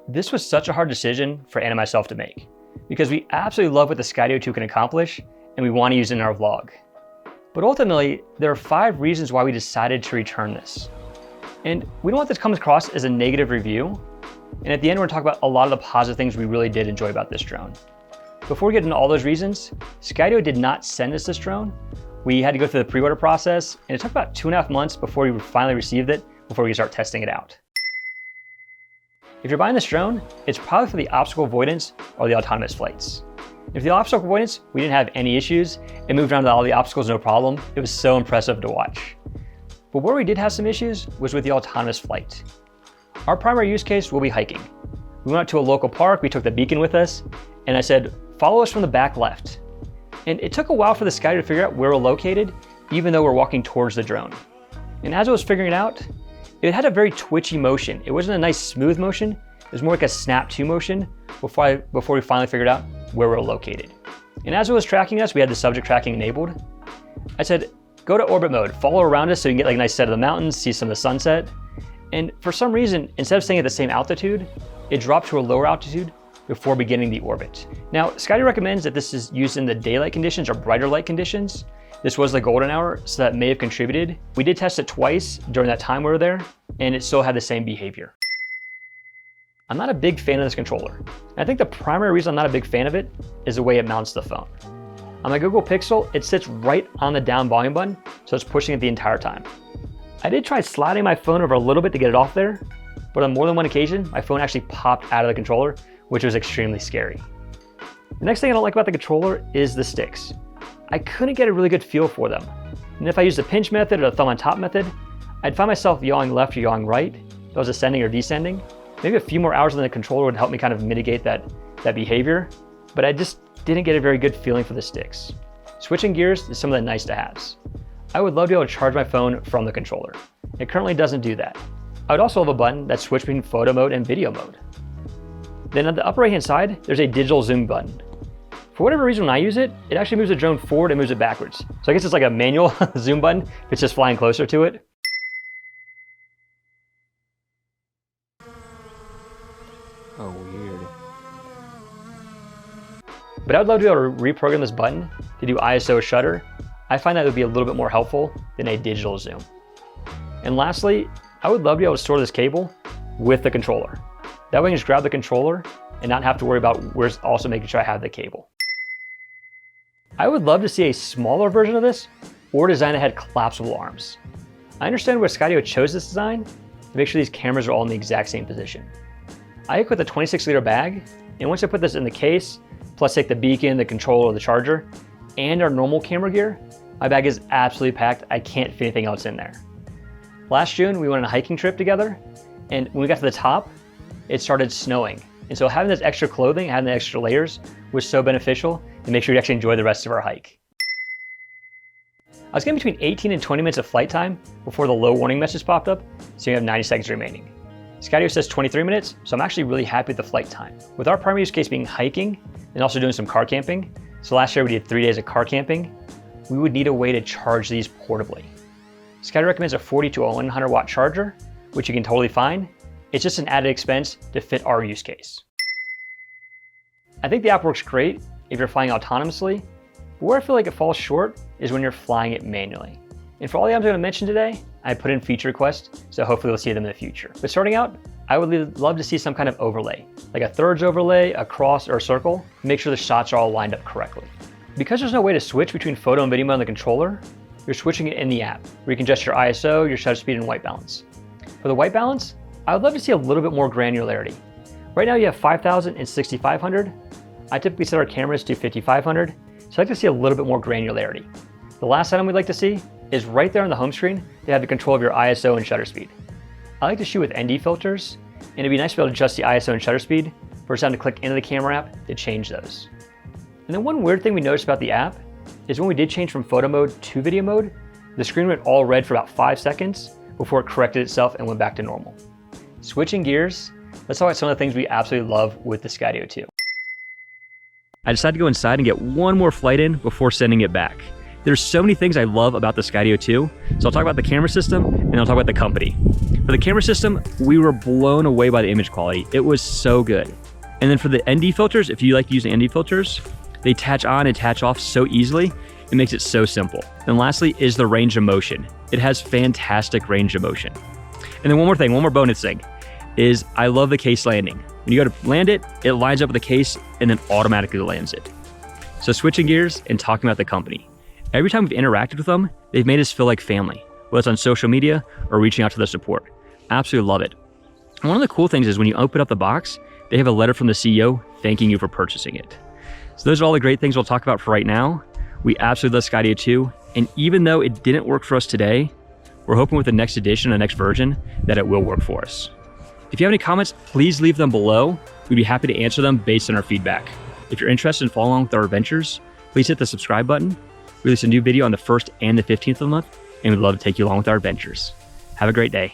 This was such a hard decision for Anna and myself to make, because we absolutely love what the Skydio 2 can accomplish, and we want to use it in our vlog. But ultimately, there are 5 reasons why we decided to return this. And we don't want this to come across as a negative review. And at the end, we're gonna talk about a lot of the positive things we really did enjoy about this drone. Before we get into all those reasons, Skydio did not send us this drone. We had to go through the pre-order process, and it took about 2.5 months before we finally received it, before we could start testing it out. If you're buying this drone, it's probably for the obstacle avoidance or the autonomous flights. If the obstacle avoidance, we didn't have any issues. It moved around all the obstacles, no problem. It was so impressive to watch. But where we did have some issues was with the autonomous flight. Our primary use case will be hiking. We went to a local park, we took the beacon with us, and I said, follow us from the back left. And it took a while for the Skydio to figure out where we're located, even though we're walking towards the drone. And as I was figuring it out, it had a very twitchy motion. It wasn't a nice smooth motion. It was more like a snap to motion before we finally figured out where we're located. And as it was tracking us, we had the subject tracking enabled. I said, go to orbit mode, follow around us so you can get like a nice set of the mountains, see some of the sunset. And for some reason, instead of staying at the same altitude, it dropped to a lower altitude before beginning the orbit. Now, Skydio recommends that this is used in the daylight conditions or brighter light conditions. This was the golden hour, so that may have contributed. We did test it twice during that time we were there, and it still had the same behavior. I'm not a big fan of this controller. And I think the primary reason I'm not a big fan of it is the way it mounts the phone. On my Google Pixel, it sits right on the down volume button, so it's pushing it the entire time. I did try sliding my phone over a little bit to get it off there, but on more than one occasion, my phone actually popped out of the controller, which was extremely scary. The next thing I don't like about the controller is the sticks. I couldn't get a really good feel for them. And if I used the pinch method or the thumb on top method, I'd find myself yawing left or yawing right if I was ascending or descending. Maybe a few more hours on the controller would help me kind of mitigate that behavior, but I just didn't get a very good feeling for the sticks. Switching gears is some of the nice to haves. I would love to be able to charge my phone from the controller. It currently doesn't do that. I would also have a button that switched between photo mode and video mode. Then on the upper right hand side, there's a digital zoom button. For whatever reason, when I use it, it actually moves the drone forward and moves it backwards. So I guess it's like a manual zoom button if it's just flying closer to it. Oh, weird. But I would love to be able to reprogram this button to do ISO shutter. I find that would be a little bit more helpful than a digital zoom. And lastly, I would love to be able to store this cable with the controller. That way I can just grab the controller and not have to worry about where's also making sure I have the cable. I would love to see a smaller version of this or design that had collapsible arms. I understand where Skydio chose this design to make sure these cameras are all in the exact same position. I equip the 26-liter bag, and once I put this in the case, plus take the beacon, the controller, the charger, and our normal camera gear, my bag is absolutely packed. I can't fit anything else in there. Last June, we went on a hiking trip together, and when we got to the top, it started snowing. And so having this extra clothing, having the extra layers was so beneficial to make sure you actually enjoy the rest of our hike. I was getting between 18 and 20 minutes of flight time before the low warning message popped up, so you have 90 seconds remaining. Skydio says 23 minutes, so I'm actually really happy with the flight time. With our primary use case being hiking and also doing some car camping, so last year we did 3 days of car camping, we would need a way to charge these portably. Skydio recommends a 40 to a 100 watt charger, which you can totally find. It's just an added expense to fit our use case. I think the app works great if you're flying autonomously, but where I feel like it falls short is when you're flying it manually. And for all the apps I'm going to mention today, I put in feature requests, so hopefully we'll see them in the future. But starting out, I would love to see some kind of overlay, like a thirds overlay, a cross, or a circle, to make sure the shots are all lined up correctly. Because there's no way to switch between photo and video mode on the controller, you're switching it in the app, where you can adjust your ISO, your shutter speed, and white balance. For the white balance, I would love to see a little bit more granularity. Right now you have 5000 and 6500. I typically set our cameras to 5500, so I'd like to see a little bit more granularity. The last item we'd like to see is right there on the home screen, they have the control of your ISO and shutter speed. I like to shoot with ND filters, and it'd be nice to be able to adjust the ISO and shutter speed versus having to click into the camera app to change those. And then one weird thing we noticed about the app is when we did change from photo mode to video mode, the screen went all red for about 5 seconds before it corrected itself and went back to normal. Switching gears, let's talk about some of the things we absolutely love with the Skydio 2. I decided to go inside and get one more flight in before sending it back. There's so many things I love about the Skydio 2. So I'll talk about the camera system and I'll talk about the company. For the camera system, we were blown away by the image quality. It was so good. And then for the ND filters, if you like using ND filters, they attach on and attach off so easily. It makes it so simple. And lastly is the range of motion. It has fantastic range of motion. And then one more bonus thing is I love the case landing. When you go to land it, it lines up with the case and then automatically lands it. So switching gears and talking about the company. Every time we've interacted with them, they've made us feel like family, whether it's on social media or reaching out to their support. Absolutely love it. And one of the cool things is when you open up the box, they have a letter from the CEO thanking you for purchasing it. So those are all the great things we'll talk about for right now. We absolutely love Skydio 2, and even though it didn't work for us today, we're hoping with the next edition, the next version, that it will work for us. If you have any comments, please leave them below. We'd be happy to answer them based on our feedback. If you're interested in following along with our adventures, please hit the subscribe button. We release a new video on the 1st and the 15th of the month, and we'd love to take you along with our adventures. Have a great day.